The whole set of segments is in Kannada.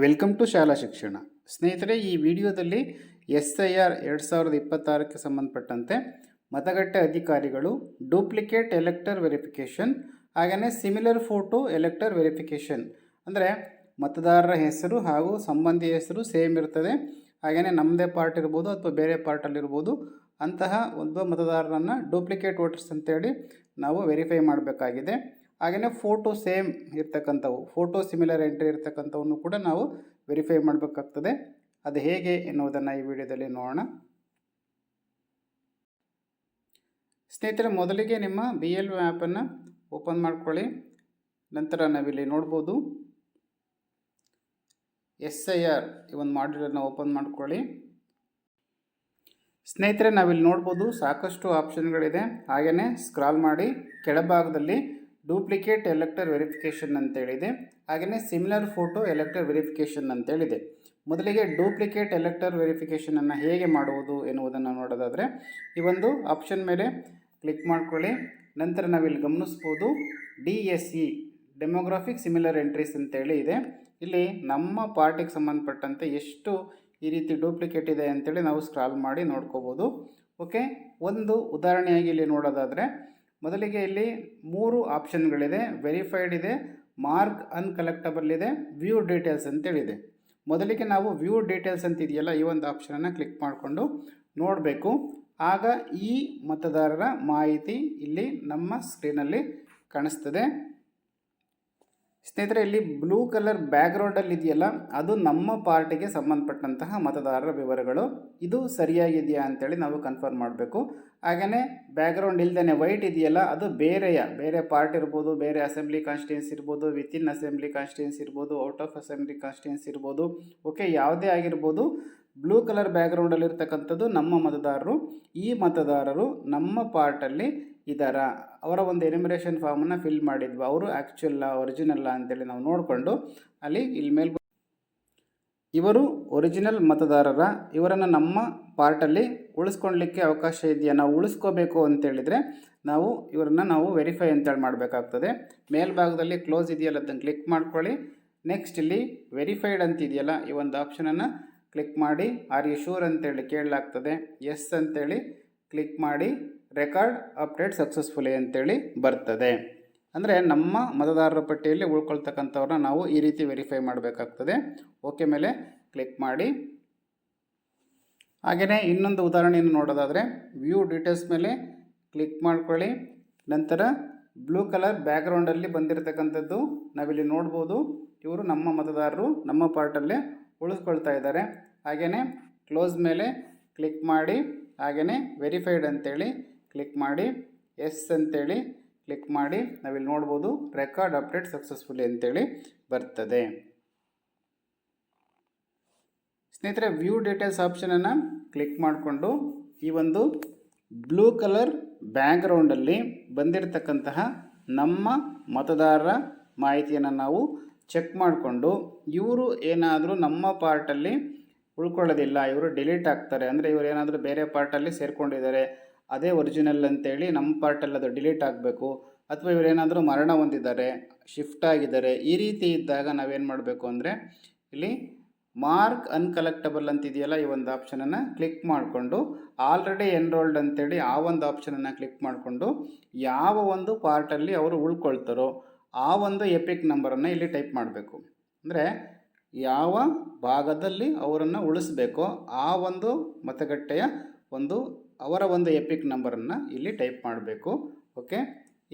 ವೆಲ್ಕಮ್ ಟು ಶಾಲಾ ಶಿಕ್ಷಣ. ಸ್ನೇಹಿತರೆ, ಈ ವಿಡಿಯೋದಲ್ಲಿ SIR 2026ಕ್ಕೆ ಸಂಬಂಧಪಟ್ಟಂತೆ ಮತಗಟ್ಟೆ ಅಧಿಕಾರಿಗಳು ಡೂಪ್ಲಿಕೇಟ್ ಎಲೆಕ್ಟರ್ ವೆರಿಫಿಕೇಷನ್ ಹಾಗೆಯೇ ಸಿಮಿಲರ್ ಫೋಟೋ ಎಲೆಕ್ಟರ್ ವೆರಿಫಿಕೇಷನ್ ಅಂದರೆ ಮತದಾರರ ಹೆಸರು ಹಾಗೂ ಸಂಬಂಧಿ ಹೆಸರು ಸೇಮ್ ಇರ್ತದೆ, ಹಾಗೆಯೇ ನಮ್ಮದೇ ಪಾರ್ಟ್ ಇರ್ಬೋದು ಅಥವಾ ಬೇರೆ ಪಾರ್ಟಲ್ಲಿರ್ಬೋದು, ಅಂತಹ ಒಂದು ಮತದಾರರನ್ನು ಡೂಪ್ಲಿಕೇಟ್ ವೋಟರ್ಸ್ ಅಂತೇಳಿ ನಾವು ವೆರಿಫೈ ಮಾಡಬೇಕಾಗಿದೆ. ಹಾಗೆಯೇ ಫೋಟೋ ಸೇಮ್ ಇರ್ತಕ್ಕಂಥವು, ಫೋಟೋ ಸಿಮಿಲರ್ ಎಂಟ್ರಿ ಇರ್ತಕ್ಕಂಥವನ್ನು ಕೂಡ ನಾವು ವೆರಿಫೈ ಮಾಡಬೇಕಾಗ್ತದೆ. ಅದು ಹೇಗೆ ಎನ್ನುವುದನ್ನು ಈ ವಿಡಿಯೋದಲ್ಲಿ ನೋಡೋಣ. ಸ್ನೇಹಿತರೆ, ಮೊದಲಿಗೆ ನಿಮ್ಮ BLO ಆ್ಯಪನ್ನು ಓಪನ್ ಮಾಡ್ಕೊಳ್ಳಿ. ನಂತರ ನಾವಿಲ್ಲಿ ನೋಡ್ಬೋದು SIR ಈ ಒಂದು ಮಾಡ್ಯೂಲನ್ನು ಓಪನ್ ಮಾಡ್ಕೊಳ್ಳಿ. ಸ್ನೇಹಿತರೆ, ನಾವಿಲ್ಲಿ ನೋಡ್ಬೋದು ಸಾಕಷ್ಟು ಆಪ್ಷನ್ಗಳಿದೆ. ಹಾಗೆಯೇ ಸ್ಕ್ರಾಲ್ ಮಾಡಿ ಕೆಳಭಾಗದಲ್ಲಿ ಡೂಪ್ಲಿಕೇಟ್ ಎಲೆಕ್ಟರ್ ವೆರಿಫಿಕೇಷನ್ ಅಂತೇಳಿದೆ, ಹಾಗೆಯೇ ಸಿಮಿಲರ್ ಫೋಟೋ ಎಲೆಕ್ಟರ್ ವೆರಿಫಿಕೇಷನ್ ಅಂತೇಳಿದೆ. ಮೊದಲಿಗೆ ಡೂಪ್ಲಿಕೇಟ್ ಎಲೆಕ್ಟರ್ ವೆರಿಫಿಕೇಷನನ್ನು ಹೇಗೆ ಮಾಡುವುದು ಎನ್ನುವುದನ್ನು ನೋಡೋದಾದರೆ ಈ ಒಂದು ಆಪ್ಷನ್ ಮೇಲೆ ಕ್ಲಿಕ್ ಮಾಡ್ಕೊಳ್ಳಿ. ನಂತರ ನಾವಿಲ್ಲಿ ಗಮನಿಸ್ಬೋದು DSE ಡೆಮೋಗ್ರಾಫಿಕ್ ಸಿಮಿಲರ್ ಎಂಟ್ರೀಸ್ ಅಂತೇಳಿ ಇದೆ. ಇಲ್ಲಿ ನಮ್ಮ ಪಾರ್ಟಿಗೆ ಸಂಬಂಧಪಟ್ಟಂತೆ ಎಷ್ಟು ಈ ರೀತಿ ಡೂಪ್ಲಿಕೇಟ್ ಇದೆ ಅಂತೇಳಿ ನಾವು ಸ್ಕ್ರಾಲ್ ಮಾಡಿ ನೋಡ್ಕೋಬೋದು. ಓಕೆ, ಒಂದು ಉದಾಹರಣೆಯಾಗಿ ಇಲ್ಲಿ ನೋಡೋದಾದರೆ ಮೊದಲಿಗೆ ಇಲ್ಲಿ 3 ಆಪ್ಷನ್ಗಳಿದೆ. ವೆರಿಫೈಡ್ ಇದೆ, ಮಾರ್ಕ್ ಅನ್ಕಲೆಕ್ಟಬಲ್ ಇದೆ, ವ್ಯೂ ಡೀಟೇಲ್ಸ್ ಅಂತೇಳಿದೆ. ಮೊದಲಿಗೆ ನಾವು ವ್ಯೂ ಡೀಟೇಲ್ಸ್ ಅಂತಿದೆಯಲ್ಲ ಈ ಒಂದು ಆಪ್ಷನನ್ನು ಕ್ಲಿಕ್ ಮಾಡಿಕೊಂಡು ನೋಡಬೇಕು. ಆಗ ಈ ಮತದಾರರ ಮಾಹಿತಿ ಇಲ್ಲಿ ನಮ್ಮ ಸ್ಕ್ರೀನಲ್ಲಿ ಕಾಣಿಸ್ತದೆ. ಸ್ನೇಹಿತರೆ, ಇಲ್ಲಿ ಬ್ಲೂ ಕಲರ್ ಬ್ಯಾಕ್ಗ್ರೌಂಡಲ್ಲಿ ಇದೆಯಲ್ಲ ಅದು ನಮ್ಮ ಪಾರ್ಟಿಗೆ ಸಂಬಂಧಪಟ್ಟಂತಹ ಮತದಾರರ ವಿವರಗಳು. ಇದು ಸರಿಯಾಗಿದೆಯಾ ಅಂತೇಳಿ ನಾವು ಕನ್ಫರ್ಮ್ ಮಾಡಬೇಕು. ಹಾಗೆಯೇ ಬ್ಯಾಕ್ಗ್ರೌಂಡ್ ಇಲ್ಲದೇ ವೈಟ್ ಇದೆಯಲ್ಲ ಅದು ಬೇರೆ ಪಾರ್ಟ್ ಇರ್ಬೋದು, ಬೇರೆ ಅಸೆಂಬ್ಲಿ ಕಾನ್ಸ್ಟಿಟ್ಯೂನ್ಸಿ ಇರ್ಬೋದು, ವಿತಿನ್ ಅಸೆಂಬ್ಲಿ ಕಾನ್ಸ್ಟಿಟ್ಯೂನ್ಸಿ ಇರ್ಬೋದು, ಔಟ್ ಆಫ್ ಅಸೆಂಬ್ಲಿ ಕಾನ್ಸ್ಟಿಟ್ಯೂನ್ಸಿ ಇರ್ಬೋದು. ಓಕೆ, ಯಾವುದೇ ಆಗಿರ್ಬೋದು, ಬ್ಲೂ ಕಲರ್ ಬ್ಯಾಕ್ಗ್ರೌಂಡಲ್ಲಿ ಇರ್ತಕ್ಕಂಥದ್ದು ನಮ್ಮ ಮತದಾರರು. ಈ ಮತದಾರರು ನಮ್ಮ ಪಾರ್ಟಲ್ಲಿ ಇದ್ದಾರಾ, ಅವರ ಒಂದು ಎನಿಮಿರೇಷನ್ ಫಾರ್ಮನ್ನು ಫಿಲ್ ಮಾಡಿದ್ವಿ, ಅವರು ಆ್ಯಕ್ಚುಯಲ್ಲ ಒರಿಜಿನಲ್ಲ ಅಂತೇಳಿ ನಾವು ನೋಡಿಕೊಂಡು ಇಲ್ಲಿ ಮೇಲೆ ಇವರು ಒರಿಜಿನಲ್ ಮತದಾರರ, ಇವರನ್ನು ನಮ್ಮ ಪಾರ್ಟಲ್ಲಿ ಉಳಿಸ್ಕೊಳ್ಲಿಕ್ಕೆ ಅವಕಾಶ ಇದೆಯಾ, ನಾವು ಉಳಿಸ್ಕೋಬೇಕು ಅಂತೇಳಿದರೆ ನಾವು ಇವರನ್ನು ವೆರಿಫೈ ಅಂತೇಳಿ ಮಾಡಬೇಕಾಗ್ತದೆ. ಮೇಲ್ಭಾಗದಲ್ಲಿ ಕ್ಲೋಸ್ ಇದೆಯಲ್ಲ ಅದನ್ನು ಕ್ಲಿಕ್ ಮಾಡ್ಕೊಳ್ಳಿ. ನೆಕ್ಸ್ಟ್ ಇಲ್ಲಿ ವೆರಿಫೈಡ್ ಅಂತಿದೆಯಲ್ಲ ಈ ಒಂದು ಆಪ್ಷನನ್ನು ಕ್ಲಿಕ್ ಮಾಡಿ ಆರ್ ಯು ಶೂರ್ ಅಂತೇಳಿ ಕೇಳಲಾಗ್ತದೆ. ಎಸ್ ಅಂತೇಳಿ ಕ್ಲಿಕ್ ಮಾಡಿ ರೆಕಾರ್ಡ್ ಅಪ್ಡೇಟ್ ಸಕ್ಸಸ್ಫುಲಿ ಅಂತೇಳಿ ಬರ್ತದೆ. ಅಂದರೆ ನಮ್ಮ ಮತದಾರರ ಪಟ್ಟಿಯಲ್ಲಿ ಉಳ್ಕೊಳ್ತಕ್ಕಂಥವ್ರನ್ನ ನಾವು ಈ ರೀತಿ ವೆರಿಫೈ ಮಾಡಬೇಕಾಗ್ತದೆ. ಓಕೆ ಮೇಲೆ ಕ್ಲಿಕ್ ಮಾಡಿ. ಹಾಗೆಯೇ ಇನ್ನೊಂದು ಉದಾಹರಣೆಯನ್ನು ನೋಡೋದಾದರೆ ವ್ಯೂ ಡೀಟೇಲ್ಸ್ ಮೇಲೆ ಕ್ಲಿಕ್ ಮಾಡ್ಕೊಳ್ಳಿ. ನಂತರ ಬ್ಲೂ ಕಲರ್ ಬ್ಯಾಕ್ಗ್ರೌಂಡಲ್ಲಿ ಬಂದಿರತಕ್ಕಂಥದ್ದು ನಾವಿಲ್ಲಿ ನೋಡ್ಬೋದು. ಇವರು ನಮ್ಮ ಮತದಾರರು ನಮ್ಮ ಪಾರ್ಟಲ್ಲೇ ಉಳಿಸ್ಕೊಳ್ತಾ ಇದ್ದಾರೆ. ಹಾಗೆಯೇ ಕ್ಲೋಸ್ ಮೇಲೆ ಕ್ಲಿಕ್ ಮಾಡಿ, ಹಾಗೆಯೇ ವೆರಿಫೈಡ್ ಅಂತೇಳಿ ಕ್ಲಿಕ್ ಮಾಡಿ, ಎಸ್ ಅಂತೇಳಿ ಕ್ಲಿಕ್ ಮಾಡಿ ನಾವಿಲ್ಲಿ ನೋಡ್ಬೋದು ರೆಕಾರ್ಡ್ ಅಪ್ಡೇಟ್ ಸಕ್ಸಸ್ಫುಲಿ ಅಂತೇಳಿ ಬರ್ತದೆ. ಸ್ನೇಹಿತರೆ, ವ್ಯೂ ಡೀಟೇಲ್ಸ್ ಆಪ್ಷನನ್ನು ಕ್ಲಿಕ್ ಮಾಡಿಕೊಂಡು ಈ ಒಂದು ಬ್ಲೂ ಕಲರ್ ಬ್ಯಾಕ್ಗ್ರೌಂಡಲ್ಲಿ ಬಂದಿರತಕ್ಕಂತಹ ನಮ್ಮ ಮತದಾರರ ಮಾಹಿತಿಯನ್ನು ನಾವು ಚೆಕ್ ಮಾಡಿಕೊಂಡು ಇವರು ಏನಾದರೂ ನಮ್ಮ ಪಾರ್ಟಲ್ಲಿ ಉಳ್ಕೊಳ್ಳೋದಿಲ್ಲ, ಇವರು ಡಿಲೀಟ್ ಆಗ್ತಾರೆ, ಅಂದರೆ ಇವರು ಏನಾದರೂ ಬೇರೆ ಪಾರ್ಟಲ್ಲಿ ಸೇರಿಕೊಂಡಿದ್ದಾರೆ, ಅದೇ ಒರಿಜಿನಲ್ ಅಂತೇಳಿ ನಮ್ಮ ಪಾರ್ಟಲ್ಲಿ ಅದು ಡಿಲೀಟ್ ಆಗಬೇಕು, ಅಥವಾ ಇವರೇನಾದರೂ ಮರಣ ಹೊಂದಿದ್ದಾರೆ, ಶಿಫ್ಟ್ ಆಗಿದ್ದಾರೆ, ಈ ರೀತಿ ಇದ್ದಾಗ ನಾವೇನು ಮಾಡಬೇಕು ಅಂದರೆ ಇಲ್ಲಿ ಮಾರ್ಕ್ ಅನ್ಕಲೆಕ್ಟಬಲ್ ಅಂತಿದೆಯಲ್ಲ ಈ ಒಂದು ಆಪ್ಷನನ್ನು ಕ್ಲಿಕ್ ಮಾಡಿಕೊಂಡು ಆಲ್ರೆಡಿ ಎನ್ರೋಲ್ಡ್ ಅಂತೇಳಿ ಆ ಒಂದು ಆಪ್ಷನನ್ನು ಕ್ಲಿಕ್ ಮಾಡಿಕೊಂಡು ಯಾವ ಒಂದು ಪಾರ್ಟಲ್ಲಿ ಅವರು ಉಳ್ಕೊಳ್ತಾರೋ ಆ ಒಂದು ಎಪಿಕ್ ನಂಬರನ್ನು ಇಲ್ಲಿ ಟೈಪ್ ಮಾಡಬೇಕು. ಅಂದರೆ ಯಾವ ಭಾಗದಲ್ಲಿ ಅವರನ್ನು ಉಳಿಸ್ಬೇಕೋ ಆ ಒಂದು ಮತಗಟ್ಟೆಯ ಅವರ ಒಂದು ಎಪಿಕ್ ನಂಬರನ್ನು ಇಲ್ಲಿ ಟೈಪ್ ಮಾಡಬೇಕು. ಓಕೆ,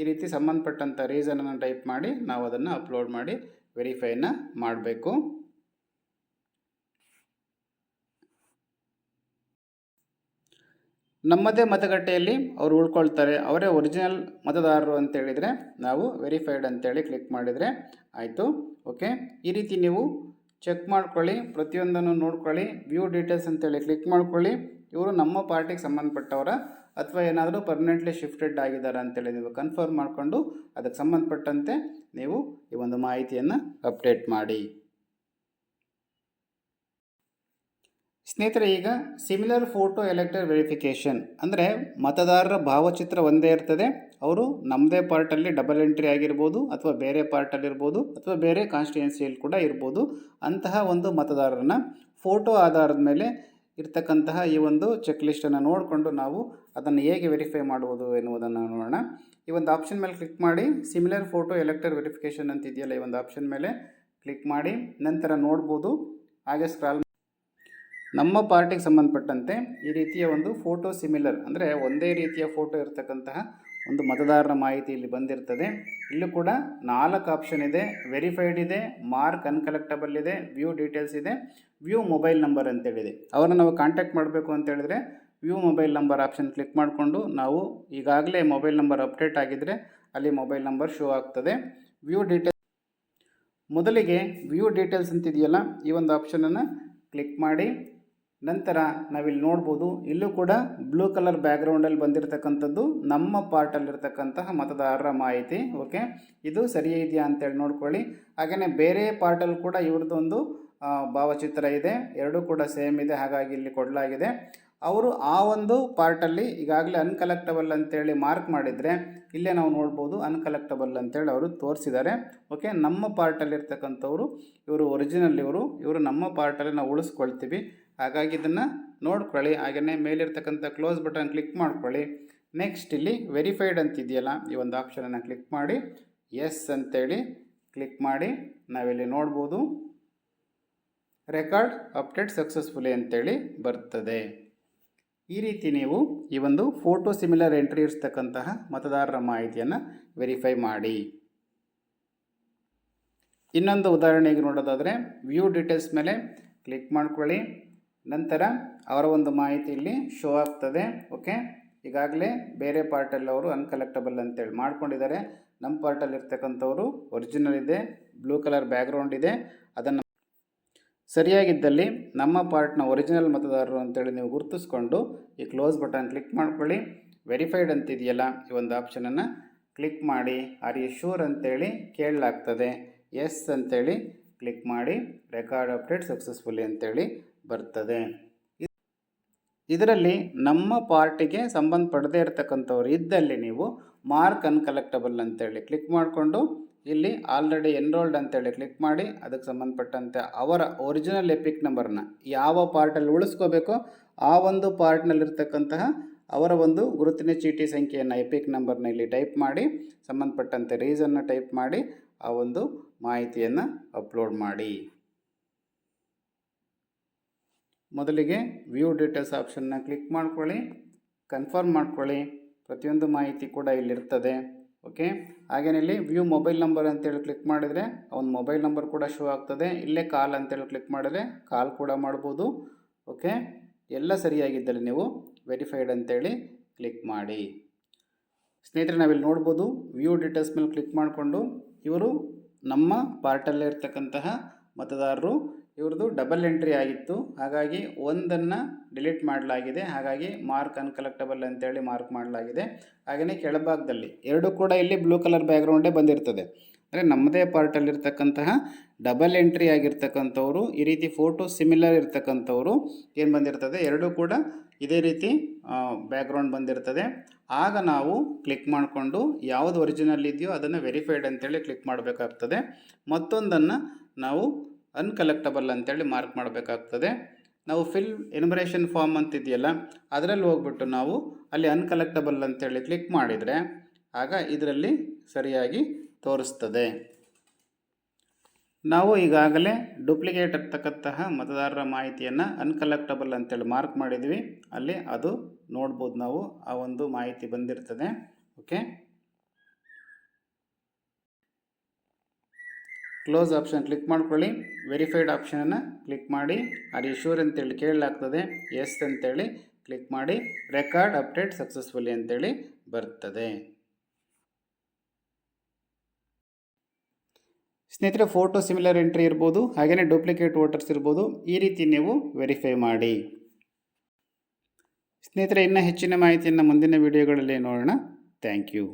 ಈ ರೀತಿ ಸಂಬಂಧಪಟ್ಟಂಥ ರೀಸನನ್ನು ಟೈಪ್ ಮಾಡಿ ನಾವು ಅದನ್ನು ಅಪ್ಲೋಡ್ ಮಾಡಿ ವೆರಿಫೈನ ಮಾಡಬೇಕು. ನಮ್ಮದೇ ಮತಗಟ್ಟೆಯಲ್ಲಿ ಅವರು ಉಳ್ಕೊಳ್ತಾರೆ, ಅವರೇ ಒರಿಜಿನಲ್ ಮತದಾರರು ಅಂತೇಳಿದರೆ ನಾವು ವೆರಿಫೈಡ್ ಅಂತೇಳಿ ಕ್ಲಿಕ್ ಮಾಡಿದರೆ ಆಯಿತು. ಓಕೆ, ಈ ರೀತಿ ನೀವು ಚೆಕ್ ಮಾಡ್ಕೊಳ್ಳಿ, ಪ್ರತಿಯೊಂದನ್ನು ನೋಡ್ಕೊಳ್ಳಿ. ವ್ಯೂ ಡೀಟೇಲ್ಸ್ ಅಂತೇಳಿ ಕ್ಲಿಕ್ ಮಾಡ್ಕೊಳ್ಳಿ. ಇವರು ನಮ್ಮ ಪಾರ್ಟಿಗೆ ಸಂಬಂಧಪಟ್ಟವರ ಅಥವಾ ಏನಾದರೂ ಪರ್ಮನೆಂಟ್ಲಿ ಶಿಫ್ಟೆಡ್ ಆಗಿದ್ದಾರೆ ಅಂತೇಳಿ ನೀವು ಕನ್ಫರ್ಮ್ ಮಾಡಿಕೊಂಡು ಅದಕ್ಕೆ ಸಂಬಂಧಪಟ್ಟಂತೆ ನೀವು ಈ ಒಂದು ಮಾಹಿತಿಯನ್ನು ಅಪ್ಡೇಟ್ ಮಾಡಿ. ಸ್ನೇಹಿತರೆ, ಈಗ ಸಿಮಿಲರ್ ಫೋಟೋ ಎಲೆಕ್ಟರ್ ವೆರಿಫಿಕೇಷನ್ ಅಂದರೆ ಮತದಾರರ ಭಾವಚಿತ್ರ ಒಂದೇ ಇರ್ತದೆ. ಅವರು ನಮ್ಮದೇ ಪಾರ್ಟಲ್ಲಿ ಡಬಲ್ ಎಂಟ್ರಿ ಆಗಿರ್ಬೋದು, ಅಥವಾ ಬೇರೆ ಪಾರ್ಟಲ್ಲಿರ್ಬೋದು, ಅಥವಾ ಬೇರೆ ಕಾನ್ಸ್ಟಿಟ್ಯೂನ್ಸಿಯಲ್ಲಿ ಕೂಡ ಇರ್ಬೋದು. ಅಂತಹ ಒಂದು ಮತದಾರರನ್ನ ಫೋಟೋ ಆಧಾರದ ಮೇಲೆ ಇರ್ತಕ್ಕಂತಹ ಈ ಒಂದು ಚೆಕ್ ಲಿಸ್ಟನ್ನು ನೋಡಿಕೊಂಡು ನಾವು ಅದನ್ನು ಹೇಗೆ ವೆರಿಫೈ ಮಾಡುವುದು ಎನ್ನುವುದನ್ನು ನೋಡೋಣ. ಈ ಒಂದು ಆಪ್ಷನ್ ಮೇಲೆ ಕ್ಲಿಕ್ ಮಾಡಿ, ಸಿಮಿಲರ್ ಫೋಟೋ ಎಲೆಕ್ಟರ್ ವೆರಿಫಿಕೇಷನ್ ಅಂತ ಇದೆಯಲ್ಲ, ಈ ಒಂದು ಆಪ್ಷನ್ ಮೇಲೆ ಕ್ಲಿಕ್ ಮಾಡಿ ನಂತರ ನೋಡ್ಬೋದು. ಹಾಗೆ ಸ್ಕ್ರಾಲ್ ನಮ್ಮ ಪಾರ್ಟಿಗೆ ಸಂಬಂಧಪಟ್ಟಂತೆ ಈ ರೀತಿಯ ಒಂದು ಫೋಟೋ ಸಿಮಿಲರ್ ಅಂದರೆ ಒಂದೇ ರೀತಿಯ ಫೋಟೋ ಇರತಕ್ಕಂತಹ ಒಂದು ಮತದಾರರ ಮಾಹಿತಿ ಇಲ್ಲಿ ಬಂದಿರ್ತದೆ. ಇಲ್ಲೂ ಕೂಡ 4 ಆಪ್ಷನ್ ಇದೆ. ವೆರಿಫೈಡ್ ಇದೆ, ಮಾರ್ಕ್ ಅನ್ಕಲೆಕ್ಟಬಲ್ ಇದೆ, ವ್ಯೂ ಡೀಟೇಲ್ಸ್ ಇದೆ, ವ್ಯೂ ಮೊಬೈಲ್ ನಂಬರ್ ಅಂತೇಳಿದೆ. ಅವರನ್ನು ನಾವು ಕಾಂಟ್ಯಾಕ್ಟ್ ಮಾಡಬೇಕು ಅಂತ ಹೇಳಿದ್ರೆ view mobile number option click ಮಾಡಿಕೊಂಡು ನಾವು ಈಗಾಗಲೇ ಮೊಬೈಲ್ ನಂಬರ್ ಅಪ್ಡೇಟ್ ಆಗಿದ್ದರೆ ಅಲ್ಲಿ ಮೊಬೈಲ್ ನಂಬರ್ ಶೋ ಆಗ್ತದೆ. ವ್ಯೂ ಡೀಟೇಲ್ಸ್ ಮೊದಲಿಗೆ ವ್ಯೂ ಡೀಟೇಲ್ಸ್ ಅಂತಿದೆಯಲ್ಲ, ಈ ಒಂದು ಆಪ್ಷನನ್ನು ಕ್ಲಿಕ್ ಮಾಡಿ ನಂತರ ನಾವಿಲ್ಲಿ ನೋಡ್ಬೋದು. ಇಲ್ಲೂ ಕೂಡ ಬ್ಲೂ ಕಲರ್ ಬ್ಯಾಕ್ಗ್ರೌಂಡಲ್ಲಿ ಬಂದಿರತಕ್ಕಂಥದ್ದು ನಮ್ಮ ಪಾರ್ಟಲ್ಲಿರ್ತಕ್ಕಂತಹ ಮತದಾರರ ಮಾಹಿತಿ. ಓಕೆ, ಇದು ಸರಿ ಇದೆಯಾ ಅಂತೇಳಿ ನೋಡ್ಕೊಳ್ಳಿ. ಹಾಗೆಯೇ ಬೇರೆ ಪಾರ್ಟಲ್ಲಿ ಕೂಡ ಇವ್ರದ್ದೊಂದು ಭಾವಚಿತ್ರ ಇದೆ, ಎರಡೂ ಕೂಡ ಸೇಮ್ ಇದೆ. ಹಾಗಾಗಿ ಇಲ್ಲಿ ಕೊಡಲಾಗಿದೆ. ಅವರು ಆ ಒಂದು ಪಾರ್ಟಲ್ಲಿ ಈಗಾಗಲೇ ಅನ್ಕಲೆಕ್ಟಬಲ್ ಅಂತೇಳಿ ಮಾರ್ಕ್ ಮಾಡಿದರೆ ಇಲ್ಲೇ ನಾವು ನೋಡ್ಬೋದು ಅನ್ಕಲೆಕ್ಟಬಲ್ ಅಂತೇಳಿ ಅವರು ತೋರಿಸಿದ್ದಾರೆ. ಓಕೆ, ನಮ್ಮ ಪಾರ್ಟಲ್ಲಿರ್ತಕ್ಕಂಥವ್ರು ಇವರು ಒರಿಜಿನಲ್, ಇವರು ನಮ್ಮ ಪಾರ್ಟಲ್ಲಿ ನಾವು ಉಳಿಸ್ಕೊಳ್ತೀವಿ. ಹಾಗಾಗಿ ಇದನ್ನು ನೋಡ್ಕೊಳ್ಳಿ. ಹಾಗೆಯೇ ಮೇಲಿರ್ತಕ್ಕಂಥ ಕ್ಲೋಸ್ ಬಟನ್ ಕ್ಲಿಕ್ ಮಾಡ್ಕೊಳ್ಳಿ. ನೆಕ್ಸ್ಟ್ ಇಲ್ಲಿ ವೆರಿಫೈಡ್ ಅಂತಿದೆಯಲ್ಲ, ಈ ಒಂದು ಆಪ್ಷನನ್ನು ಕ್ಲಿಕ್ ಮಾಡಿ ಎಸ್ ಅಂತೇಳಿ ಕ್ಲಿಕ್ ಮಾಡಿ ನಾವಿಲ್ಲಿ ನೋಡ್ಬೋದು ರೆಕಾರ್ಡ್ ಅಪ್ಡೇಟ್ ಸಕ್ಸಸ್ಫುಲಿ ಅಂತೇಳಿ ಬರ್ತದೆ. ಈ ರೀತಿ ನೀವು ಈ ಒಂದು ಫೋಟೋ ಸಿಮಿಲರ್ ಎಂಟ್ರಿ ಇರ್ತಕ್ಕಂತಹ ಮತದಾರರ ಮಾಹಿತಿಯನ್ನು ವೆರಿಫೈ ಮಾಡಿ. ಇನ್ನೊಂದು ಉದಾಹರಣೆಗೆ ನೋಡೋದಾದರೆ ವ್ಯೂ ಡೀಟೇಲ್ಸ್ ಮೇಲೆ ಕ್ಲಿಕ್ ಮಾಡ್ಕೊಳ್ಳಿ. ನಂತರ ಅವರ ಒಂದು ಮಾಹಿತಿ ಇಲ್ಲಿ ಶೋ ಆಗ್ತದೆ. ಓಕೆ, ಈಗಾಗಲೇ ಬೇರೆ ಪಾರ್ಟಲ್ಲಿ ಅವರು ಅನ್ಕಲೆಕ್ಟಬಲ್ ಅಂತೇಳಿ ಮಾಡ್ಕೊಂಡಿದ್ದಾರೆ. ನಮ್ಮ ಪಾರ್ಟಲ್ಲಿ ಇರ್ತಕ್ಕಂಥವ್ರು ಒರಿಜಿನಲ್ ಇದೆ, ಬ್ಲೂ ಕಲರ್ ಬ್ಯಾಕ್ಗ್ರೌಂಡ್ ಇದೆ. ಅದನ್ನು ಸರಿಯಾಗಿದ್ದಲ್ಲಿ ನಮ್ಮ ಪಾರ್ಟ್ನ ಒರಿಜಿನಲ್ ಮತದಾರರು ಅಂತೇಳಿ ನೀವು ಗುರುತಿಸ್ಕೊಂಡು ಈ ಕ್ಲೋಸ್ ಬಟನ್ ಕ್ಲಿಕ್ ಮಾಡ್ಕೊಳ್ಳಿ. ವೆರಿಫೈಡ್ ಅಂತಿದೆಯಲ್ಲ, ಈ ಒಂದು ಆಪ್ಷನನ್ನು ಕ್ಲಿಕ್ ಮಾಡಿ ಆರ್ ಯು ಶೂರ್ ಅಂತೇಳಿ ಕೇಳಲಾಗ್ತದೆ. ಎಸ್ ಅಂತೇಳಿ ಕ್ಲಿಕ್ ಮಾಡಿ ರೆಕಾರ್ಡ್ ಅಪ್ಡೇಟ್ ಸಕ್ಸಸ್ಫುಲಿ ಅಂತೇಳಿ ಬರ್ತದೆ. ಇದರಲ್ಲಿ ನಮ್ಮ ಪಾರ್ಟಿಗೆ ಸಂಬಂಧಪಡದೇ ಇರತಕ್ಕಂಥವ್ರು ಇದ್ದಲ್ಲಿ ನೀವು ಮಾರ್ಕ್ ಅನ್ಕಲೆಕ್ಟಬಲ್ ಅಂತೇಳಿ ಕ್ಲಿಕ್ ಮಾಡಿಕೊಂಡು ಇಲ್ಲಿ ಆಲ್ರೆಡಿ ಎನ್ರೋಲ್ಡ್ ಅಂತೇಳಿ ಕ್ಲಿಕ್ ಮಾಡಿ ಅದಕ್ಕೆ ಸಂಬಂಧಪಟ್ಟಂತೆ ಅವರ ಒರಿಜಿನಲ್ ಎಪಿಕ್ ನಂಬರ್ನ ಯಾವ ಪಾರ್ಟಲ್ಲಿ ಉಳಿಸ್ಕೋಬೇಕೋ ಆ ಒಂದು ಪಾರ್ಟ್ನಲ್ಲಿರ್ತಕ್ಕಂತಹ ಅವರ ಒಂದು ಗುರುತಿನ ಚೀಟಿ ಸಂಖ್ಯೆಯನ್ನು ಎಪಿಕ್ ನಂಬರ್ನ ಇಲ್ಲಿ ಟೈಪ್ ಮಾಡಿ ಸಂಬಂಧಪಟ್ಟಂತೆ ರೀಸನ್ನ ಟೈಪ್ ಮಾಡಿ ಆ ಒಂದು ಮಾಹಿತಿಯನ್ನು ಅಪ್ಲೋಡ್ ಮಾಡಿ. ಮೊದಲಿಗೆ ವ್ಯೂ ಡೀಟೇಲ್ಸ್ ಆಪ್ಷನ್ನ ಕ್ಲಿಕ್ ಮಾಡ್ಕೊಳ್ಳಿ, ಕನ್ಫರ್ಮ್ ಮಾಡ್ಕೊಳ್ಳಿ. ಪ್ರತಿಯೊಂದು ಮಾಹಿತಿ ಕೂಡ ಇಲ್ಲಿರ್ತದೆ. ಓಕೆ, ಹಾಗೇನೆ ಇಲ್ಲಿ ವ್ಯೂ ಮೊಬೈಲ್ ನಂಬರ್ ಅಂತೇಳಿ ಕ್ಲಿಕ್ ಮಾಡಿದರೆ ಅವನ ಮೊಬೈಲ್ ನಂಬರ್ ಕೂಡ ಶೋ ಆಗ್ತದೆ. ಇಲ್ಲೇ ಕಾಲ್ ಅಂತೇಳಿ ಕ್ಲಿಕ್ ಮಾಡಿದರೆ ಕಾಲ್ ಕೂಡ ಮಾಡ್ಬೋದು. ಓಕೆ, ಎಲ್ಲ ಸರಿಯಾಗಿದ್ದಲ್ಲಿ ನೀವು ವೆರಿಫೈಡ್ ಅಂತೇಳಿ ಕ್ಲಿಕ್ ಮಾಡಿ. ಸ್ನೇಹಿತರೆ, ನಾವಿಲ್ಲಿ ನೋಡ್ಬೋದು ವ್ಯೂ ಡೀಟೇಲ್ಸ್ ಮೇಲೆ ಕ್ಲಿಕ್ ಮಾಡಿಕೊಂಡು ಇವರು ನಮ್ಮ ಪಾರ್ಟಲ್ಲೇ ಇರ್ತಕ್ಕಂತಹ ಮತದಾರರು, ಇವ್ರದ್ದು ಡಬಲ್ ಎಂಟ್ರಿ ಆಗಿತ್ತು. ಹಾಗಾಗಿ ಒಂದನ್ನು ಡಿಲೀಟ್ ಮಾಡಲಾಗಿದೆ. ಹಾಗಾಗಿ ಮಾರ್ಕ್ ಅನ್ಕಲೆಕ್ಟಬಲ್ ಅಂತೇಳಿ ಮಾರ್ಕ್ ಮಾಡಲಾಗಿದೆ. ಹಾಗೆಯೇ ಕೆಳಭಾಗದಲ್ಲಿ ಎರಡು ಕೂಡ ಇಲ್ಲಿ ಬ್ಲೂ ಕಲರ್ ಬ್ಯಾಕ್ಗ್ರೌಂಡೇ ಬಂದಿರ್ತದೆ. ಅಂದರೆ ನಮ್ಮದೇ ಪಾರ್ಟಲ್ಲಿರ್ತಕ್ಕಂತಹ ಡಬಲ್ ಎಂಟ್ರಿ ಆಗಿರ್ತಕ್ಕಂಥವ್ರು, ಈ ರೀತಿ ಫೋಟೋ ಸಿಮಿಲರ್ ಇರ್ತಕ್ಕಂಥವ್ರು ಏನು ಬಂದಿರ್ತದೆ, ಎರಡೂ ಕೂಡ ಇದೇ ರೀತಿ ಬ್ಯಾಕ್ಗ್ರೌಂಡ್ ಬಂದಿರ್ತದೆ. ಆಗ ನಾವು ಕ್ಲಿಕ್ ಮಾಡಿಕೊಂಡು ಯಾವುದು ಒರಿಜಿನಲ್ ಇದೆಯೋ ಅದನ್ನು ವೆರಿಫೈಡ್ ಅಂತೇಳಿ ಕ್ಲಿಕ್ ಮಾಡಬೇಕಾಗ್ತದೆ. ಮತ್ತೊಂದನ್ನು ನಾವು ಅನ್ಕಲೆಕ್ಟಬಲ್ ಅಂತೇಳಿ ಮಾರ್ಕ್ ಮಾಡಬೇಕಾಗ್ತದೆ. ನಾವು ಫಿಲ್ ಎನ್ಯುಮರೇಷನ್ ಫಾರ್ಮ್ ಅಂತಿದೆಯಲ್ಲ, ಅದರಲ್ಲಿ ಹೋಗ್ಬಿಟ್ಟು ನಾವು ಅಲ್ಲಿ ಅನ್ಕಲೆಕ್ಟಬಲ್ ಅಂತೇಳಿ ಕ್ಲಿಕ್ ಮಾಡಿದರೆ ಆಗ ಇದರಲ್ಲಿ ಸರಿಯಾಗಿ ತೋರಿಸ್ತದೆ. ನಾವು ಈಗಾಗಲೇ ಡೂಪ್ಲಿಕೇಟ್ ಇರ್ತಕ್ಕಂತಹ ಮತದಾರರ ಮಾಹಿತಿಯನ್ನು ಅನ್ಕಲೆಕ್ಟಬಲ್ ಅಂತೇಳಿ ಮಾರ್ಕ್ ಮಾಡಿದ್ವಿ. ಅಲ್ಲಿ ಅದು ನೋಡ್ಬೋದು, ನಾವು ಆ ಒಂದು ಮಾಹಿತಿ ಬಂದಿರ್ತದೆ. ಓಕೆ, ಕ್ಲೋಸ್ ಆಪ್ಷನ್ ಕ್ಲಿಕ್ ಮಾಡ್ಕೊಳ್ಳಿ. ವೆರಿಫೈಡ್ ಆಪ್ಷನನ್ನು ಕ್ಲಿಕ್ ಮಾಡಿ ಆರ್ ಯು ಶೂರ್ ಅಂತೇಳಿ ಕೇಳಲಾಗ್ತದೆ. ಎಸ್ ಅಂತೇಳಿ ಕ್ಲಿಕ್ ಮಾಡಿ ರೆಕಾರ್ಡ್ ಅಪ್ಡೇಟ್ ಸಕ್ಸಸ್ಫುಲಿ ಅಂತೇಳಿ ಬರ್ತದೆ. ಸ್ನೇಹಿತರೆ, ಫೋಟೋ ಸಿಮಿಲರ್ ಎಂಟ್ರಿ ಇರ್ಬೋದು, ಹಾಗೆಯೇ ಡೂಪ್ಲಿಕೇಟ್ ವೋಟರ್ಸ್ ಇರ್ಬೋದು. ಈ ರೀತಿ ನೀವು ವೆರಿಫೈ ಮಾಡಿ. ಸ್ನೇಹಿತರೆ, ಇನ್ನೂ ಹೆಚ್ಚಿನ ಮಾಹಿತಿಯನ್ನು ಮುಂದಿನ ವಿಡಿಯೋಗಳಲ್ಲಿ ನೋಡೋಣ. Thank you.